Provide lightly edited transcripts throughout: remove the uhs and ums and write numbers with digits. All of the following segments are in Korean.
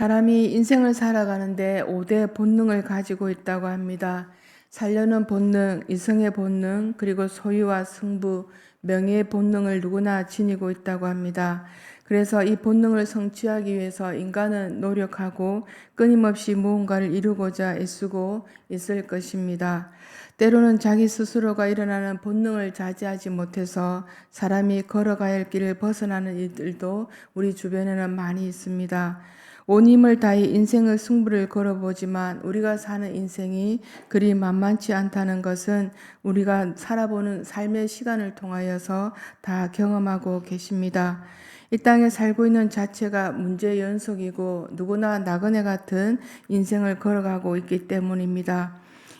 사람이 인생을 살아가는데 5대 본능을 가지고 있다고 합니다. 살려는 본능, 이성의 본능, 그리고 소유와 승부, 명예의 본능을 누구나 지니고 있다고 합니다. 그래서 이 본능을 성취하기 위해서 인간은 노력하고 끊임없이 무언가를 이루고자 애쓰고 있을 것입니다. 때로는 자기 스스로가 일어나는 본능을 자제하지 못해서 사람이 걸어가야 할 길을 벗어나는 일들도 우리 주변에는 많이 있습니다. 온 힘을 다해 인생의 승부를 걸어보지만 우리가 사는 인생이 그리 만만치 않다는 것은 우리가 살아보는 삶의 시간을 통하여서 다 경험하고 계십니다. 이 땅에 살고 있는 자체가 문제의 연속이고 누구나 나그네 같은 인생을 걸어가고 있기 때문입니다.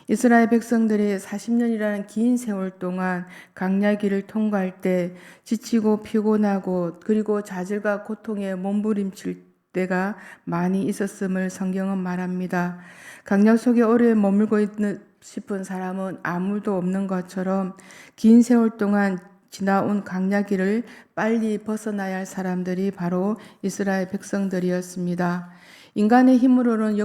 이스라엘 백성들이 40년이라는 긴 세월 동안 광야길을 통과할 때 지치고 피곤하고 그리고 좌절과 고통에 몸부림칠 때가 많이 있었음을 성경은 말합니다. 강약 속에 오래 머물고 있는 싶은 사람은 아무도 없는 것처럼 긴 세월 동안 지나온 광야길을 빨리 벗어나야 할 사람들이 바로 이스라엘 백성들이었습니다. 인간의 힘으로는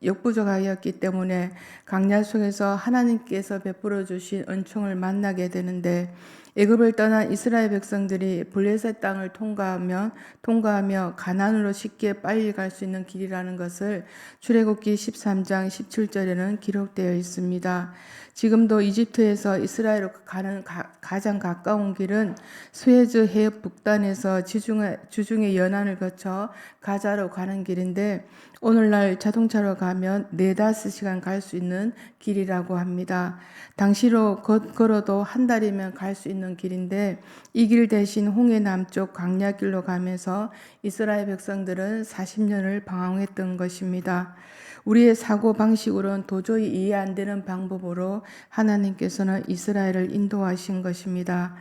역부족하였기 때문에 광야 속에서 하나님께서 베풀어 주신 은총을 만나게 되는데 애굽을 떠난 이스라엘 백성들이 블레셋 땅을 통과하며 가나안으로 쉽게 빨리 갈 수 있는 길이라는 것을 출애굽기 13장 17절에는 기록되어 있습니다. 지금도 이집트에서 이스라엘로 가는 가장 가까운 길은 수에즈 해협 북단에서 주중의 연안을 거쳐 가자로 가는 길인데 오늘날 자동차로 가면 4~5시간 갈 수 있는 길이라고 합니다. 당시로 걸어도 한 달이면 갈 수 있는 길인데 이 길 대신 홍해 남쪽 광야길로 가면서 이스라엘 백성들은 40년을 방황했던 것입니다. 우리의 사고 방식으로는 도저히 이해 안 되는 방법으로 하나님께서는 이스라엘을 인도하신 것입니다.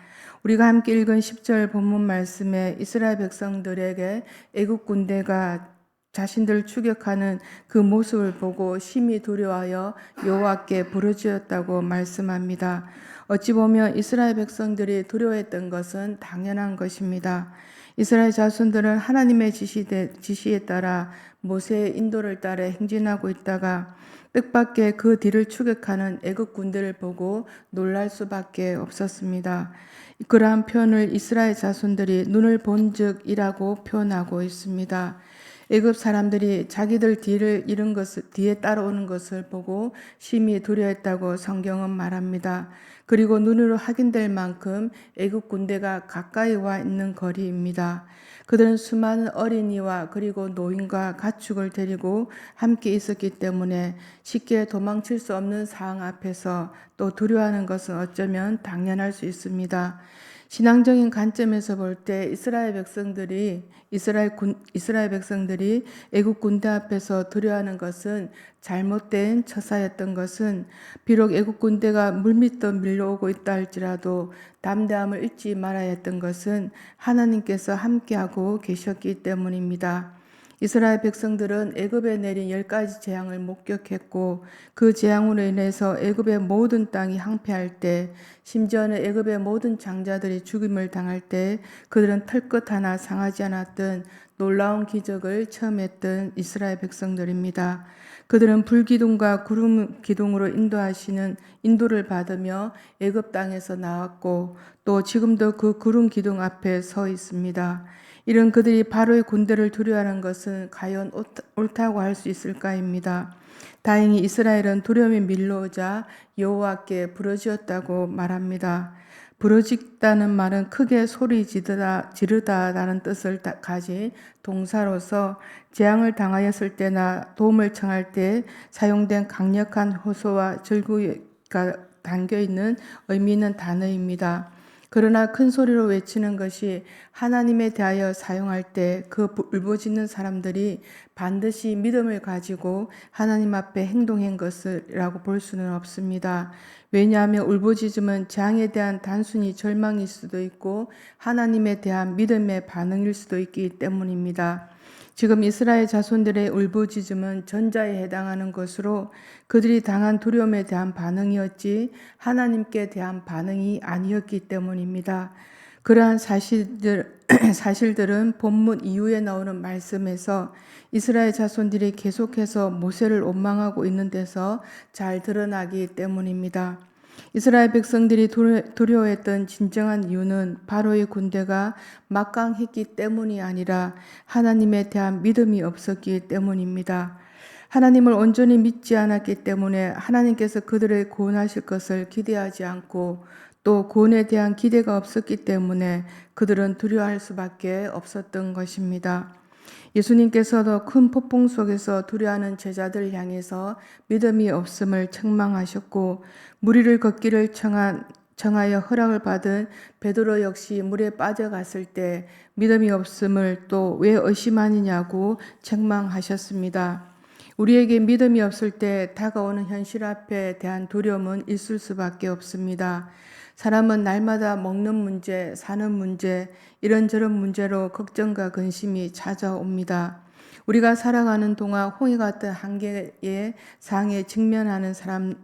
우리가 함께 읽은 10절 본문 말씀에 이스라엘 백성들에게 애국 군대가 자신들을 추격하는 그 모습을 보고 심히 두려워하여 여호와께 부르짖었다고 말씀합니다. 어찌 보면 이스라엘 백성들이 두려워했던 것은 당연한 것입니다. 이스라엘 자손들은 하나님의 지시에 따라 모세의 인도를 따라 행진하고 있다가 뜻밖의 그 뒤를 추격하는 애국 군대를 보고 놀랄 수밖에 없었습니다. 그러한 표현을 이스라엘 자손들이 눈을 본즉이라고 표현하고 있습니다. 애굽 사람들이 자기들 뒤에 따라오는 것을 보고 심히 두려워했다고 성경은 말합니다. 그리고 눈으로 확인될 만큼 애굽 군대가 가까이 와 있는 거리입니다. 그들은 수많은 어린이와 그리고 노인과 가축을 데리고 함께 있었기 때문에 쉽게 도망칠 수 없는 상황 앞에서 또 두려워하는 것은 어쩌면 당연할 수 있습니다. 신앙적인 관점에서 볼 때 이스라엘 백성들이 애국 군대 앞에서 두려워하는 것은 잘못된 처사였던 것은 비록 애국 군대가 물밑도 밀려오고 있다 할지라도 담대함을 잊지 말아야 했던 것은 하나님께서 함께하고 계셨기 때문입니다. 이스라엘 백성들은 애굽에 내린 10가지 재앙을 목격했고 그 재앙으로 인해서 애굽의 모든 땅이 황폐할 때 심지어는 애굽의 모든 장자들이 죽임을 당할 때 그들은 털끝 하나 상하지 않았던 놀라운 기적을 체험했던 이스라엘 백성들입니다. 그들은 불기둥과 구름 기둥으로 인도를 받으며 애굽 땅에서 나왔고 또 지금도 그 구름 기둥 앞에 서 있습니다. 이런 그들이 바로의 군대를 두려워하는 것은 과연 옳다고 할 수 있을까입니다. 다행히 이스라엘은 두려움이 밀려오자 여호와께 부르짖었다고 말합니다. 부르짖다는 말은 크게 소리 지르다라는 뜻을 가진 동사로서 재앙을 당하였을 때나 도움을 청할 때 사용된 강력한 호소와 절구가 담겨있는 의미 있는 단어입니다. 그러나 큰 소리로 외치는 것이 하나님에 대하여 사용할 때 그 울부짖는 사람들이 반드시 믿음을 가지고 하나님 앞에 행동한 것이라고 볼 수는 없습니다. 왜냐하면 울부짖음은 재앙에 대한 단순히 절망일 수도 있고 하나님에 대한 믿음의 반응일 수도 있기 때문입니다. 지금 이스라엘 자손들의 울부짖음은 전자에 해당하는 것으로 그들이 당한 두려움에 대한 반응이었지 하나님께 대한 반응이 아니었기 때문입니다. 그러한 사실들은 본문 이후에 나오는 말씀에서 이스라엘 자손들이 계속해서 모세를 원망하고 있는 데서 잘 드러나기 때문입니다. 이스라엘 백성들이 두려워했던 진정한 이유는 바로의 군대가 막강했기 때문이 아니라 하나님에 대한 믿음이 없었기 때문입니다. 하나님을 온전히 믿지 않았기 때문에 하나님께서 그들을 구원하실 것을 기대하지 않고 또 구원에 대한 기대가 없었기 때문에 그들은 두려워할 수밖에 없었던 것입니다. 예수님께서도 큰 폭풍 속에서 두려워하는 제자들 향해서 믿음이 없음을 책망하셨고 무리를 걷기를 청하여 허락을 받은 베드로 역시 물에 빠져갔을 때 믿음이 없음을 또 왜 의심하느냐고 책망하셨습니다. 우리에게 믿음이 없을 때 다가오는 현실 앞에 대한 두려움은 있을 수밖에 없습니다. 사람은 날마다 먹는 문제, 사는 문제, 이런저런 문제로 걱정과 근심이 찾아옵니다. 우리가 살아가는 동안 홍해 같은 한계의 상에 직면하는 사람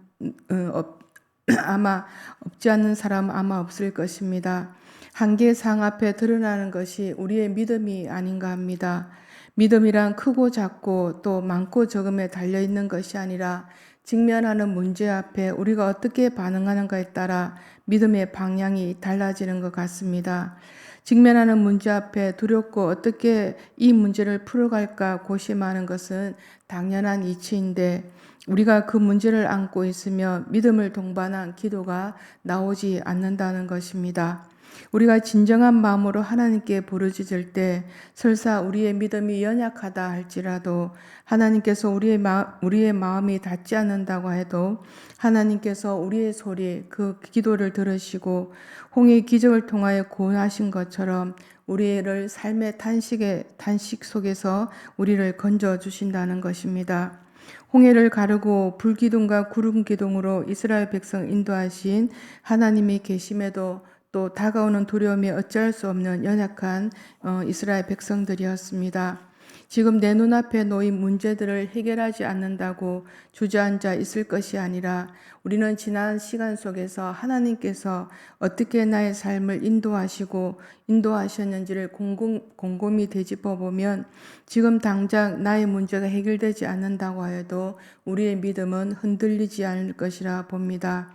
아마 없지 않는 사람 아마 없을 것입니다. 한계의 상 앞에 드러나는 것이 우리의 믿음이 아닌가 합니다. 믿음이란 크고 작고 또 많고 적음에 달려있는 것이 아니라 직면하는 문제 앞에 우리가 어떻게 반응하는가에 따라 믿음의 방향이 달라지는 것 같습니다. 직면하는 문제 앞에 두렵고 어떻게 이 문제를 풀어갈까 고심하는 것은 당연한 이치인데 우리가 그 문제를 안고 있으며 믿음을 동반한 기도가 나오지 않는다는 것입니다. 우리가 진정한 마음으로 하나님께 부르짖을 때 설사 우리의 믿음이 연약하다 할지라도 하나님께서 우리의 마음이 닿지 않는다고 해도 하나님께서 우리의 소리 그 기도를 들으시고 홍해의 기적을 통하여 구원하신 것처럼 우리를 삶의 탄식 속에서 우리를 건져 주신다는 것입니다. 홍해를 가르고 불기둥과 구름기둥으로 이스라엘 백성 인도하신 하나님이 계심에도 또 다가오는 두려움이 어찌할 수 없는 연약한 이스라엘 백성들이었습니다. 지금 내 눈앞에 놓인 문제들을 해결하지 않는다고 주저앉아 있을 것이 아니라 우리는 지난 시간 속에서 하나님께서 어떻게 나의 삶을 인도하셨는지를 곰곰이 되짚어 보면 지금 당장 나의 문제가 해결되지 않는다고 해도 우리의 믿음은 흔들리지 않을 것이라 봅니다.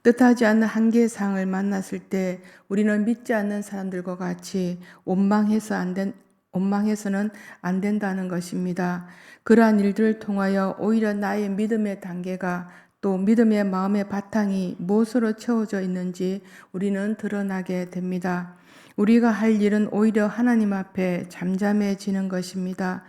뜻하지 않는 한계의 상을 만났을 때 우리는 믿지 않는 사람들과 같이 원망해서는 안 된다는 것입니다. 그러한 일들을 통하여 오히려 나의 믿음의 단계가 또 믿음의 마음의 바탕이 무엇으로 채워져 있는지 우리는 드러나게 됩니다. 우리가 할 일은 오히려 하나님 앞에 잠잠해지는 것입니다.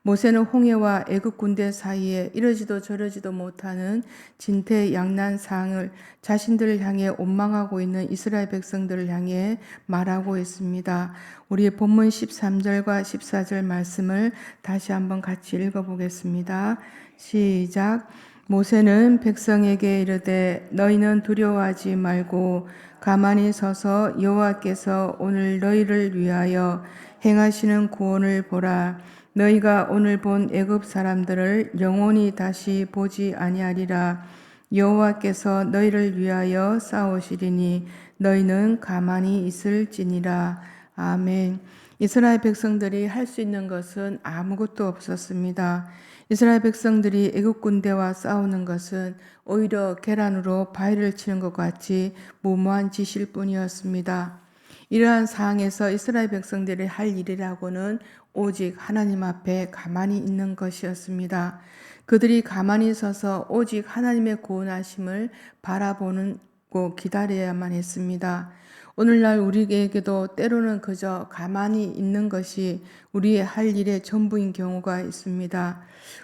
모세는 홍해와 애굽 군대 사이에 이러지도 저러지도 못하는 진퇴양난 상을 자신들을 향해 원망하고 있는 이스라엘 백성들을 향해 말하고 있습니다. 우리의 본문 13절과 14절 말씀을 다시 한번 같이 읽어보겠습니다. 시작. 모세는 백성에게 이르되 너희는 두려워하지 말고 가만히 서서 여호와께서 오늘 너희를 위하여 행하시는 구원을 보라. 너희가 오늘 본 애굽 사람들을 영원히 다시 보지 아니하리라. 여호와께서 너희를 위하여 싸우시리니 너희는 가만히 있을지니라. 아멘. 이스라엘 백성들이 할 수 있는 것은 아무것도 없었습니다. 이스라엘 백성들이 애굽 군대와 싸우는 것은 오히려 계란으로 바위를 치는 것 같이 무모한 짓일 뿐이었습니다. 이러한 상황에서 이스라엘 백성들이 할 일이라고는 오직 하나님 앞에 가만히 있는 것이었습니다. 그들이 가만히 서서 오직 하나님의 구원하심을 바라보고 기다려야만 했습니다. 오늘날 우리에게도 때로는 그저 가만히 있는 것이 우리의 할 일의 전부인 경우가 있습니다.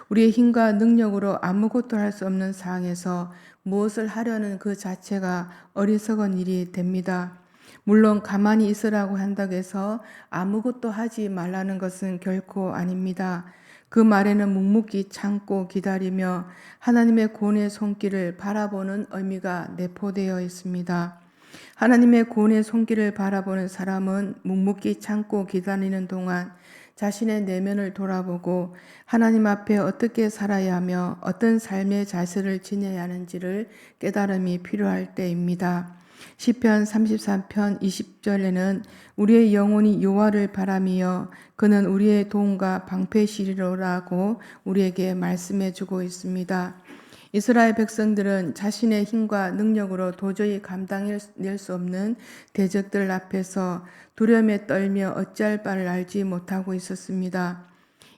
우리의 힘과 능력으로 아무것도 할 수 없는 상황에서 무엇을 하려는 그 자체가 어리석은 일이 됩니다. 물론 가만히 있으라고 한다고 해서 아무것도 하지 말라는 것은 결코 아닙니다. 그 말에는 묵묵히 참고 기다리며 하나님의 구원의 손길을 바라보는 의미가 내포되어 있습니다. 하나님의 구원의 손길을 바라보는 사람은 묵묵히 참고 기다리는 동안 자신의 내면을 돌아보고 하나님 앞에 어떻게 살아야 하며 어떤 삶의 자세를 지녀야 하는지를 깨달음이 필요할 때입니다. 시편 33편 20절에는 우리의 영혼이 여호와를 바라며 그는 우리의 도움과 방패시리로라고 우리에게 말씀해 주고 있습니다. 이스라엘 백성들은 자신의 힘과 능력으로 도저히 감당할 수 없는 대적들 앞에서 두려움에 떨며 어찌할 바를 알지 못하고 있었습니다.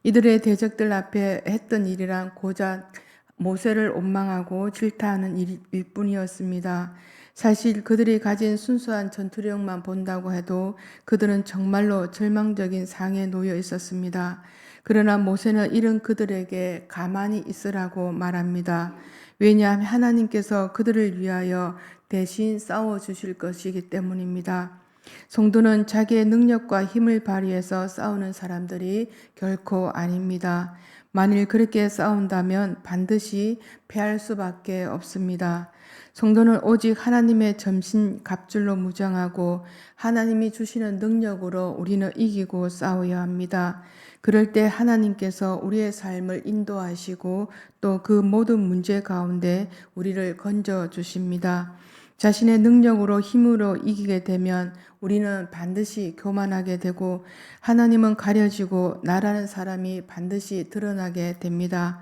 이들의 대적들 앞에 했던 일이란 고작 모세를 원망하고 질타하는 일일 뿐이었습니다. 사실 그들이 가진 순수한 전투력만 본다고 해도 그들은 정말로 절망적인 상에 놓여 있었습니다. 그러나 모세는 이런 그들에게 가만히 있으라고 말합니다. 왜냐하면 하나님께서 그들을 위하여 대신 싸워 주실 것이기 때문입니다. 성도는 자기의 능력과 힘을 발휘해서 싸우는 사람들이 결코 아닙니다. 만일 그렇게 싸운다면 반드시 패할 수밖에 없습니다. 성도는 오직 하나님의 점신 갑줄로 무장하고 하나님이 주시는 능력으로 우리는 이기고 싸워야 합니다. 그럴 때 하나님께서 우리의 삶을 인도하시고 또 그 모든 문제 가운데 우리를 건져 주십니다. 자신의 능력으로 힘으로 이기게 되면 우리는 반드시 교만하게 되고 하나님은 가려지고 나라는 사람이 반드시 드러나게 됩니다.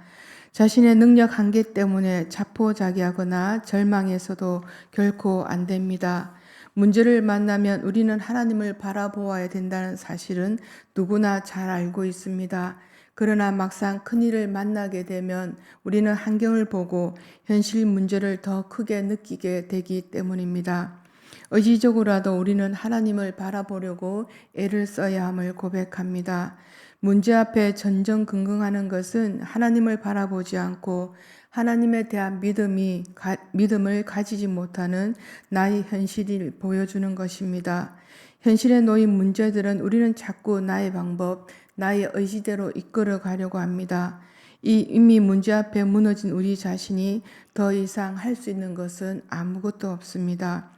자신의 능력 한계 때문에 자포자기하거나 절망해서도 결코 안 됩니다. 문제를 만나면 우리는 하나님을 바라보아야 된다는 사실은 누구나 잘 알고 있습니다. 그러나 막상 큰일을 만나게 되면 우리는 환경을 보고 현실 문제를 더 크게 느끼게 되기 때문입니다. 의지적으로라도 우리는 하나님을 바라보려고 애를 써야 함을 고백합니다. 문제 앞에 전전긍긍하는 것은 하나님을 바라보지 않고 하나님에 대한 믿음을 가지지 못하는 나의 현실을 보여주는 것입니다. 현실에 놓인 문제들은 우리는 자꾸 나의 방법, 나의 의지대로 이끌어 가려고 합니다. 이미 문제 앞에 무너진 우리 자신이 더 이상 할 수 있는 것은 아무것도 없습니다.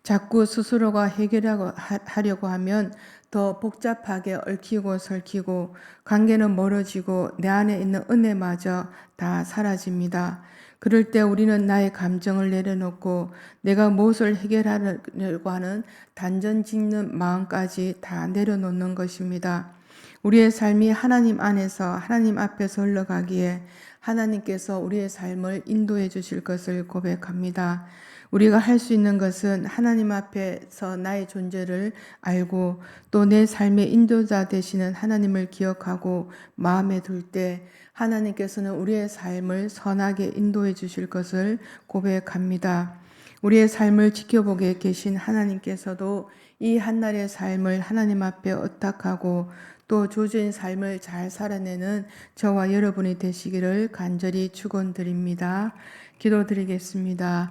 자꾸 스스로가 해결하려고 하면 더 복잡하게 얽히고 설키고 관계는 멀어지고 내 안에 있는 은혜마저 다 사라집니다. 그럴 때 우리는 나의 감정을 내려놓고 내가 무엇을 해결하려고 하는 단전 짓는 마음까지 다 내려놓는 것입니다. 우리의 삶이 하나님 안에서 하나님 앞에서 흘러가기에 하나님께서 우리의 삶을 인도해 주실 것을 고백합니다. 우리가 할 수 있는 것은 하나님 앞에서 나의 존재를 알고 또 내 삶의 인도자 되시는 하나님을 기억하고 마음에 둘 때 하나님께서는 우리의 삶을 선하게 인도해 주실 것을 고백합니다. 우리의 삶을 지켜보게 계신 하나님께서도 이 한날의 삶을 하나님 앞에 의탁하고 또 주어진 삶을 잘 살아내는 저와 여러분이 되시기를 간절히 축원드립니다. 기도드리겠습니다.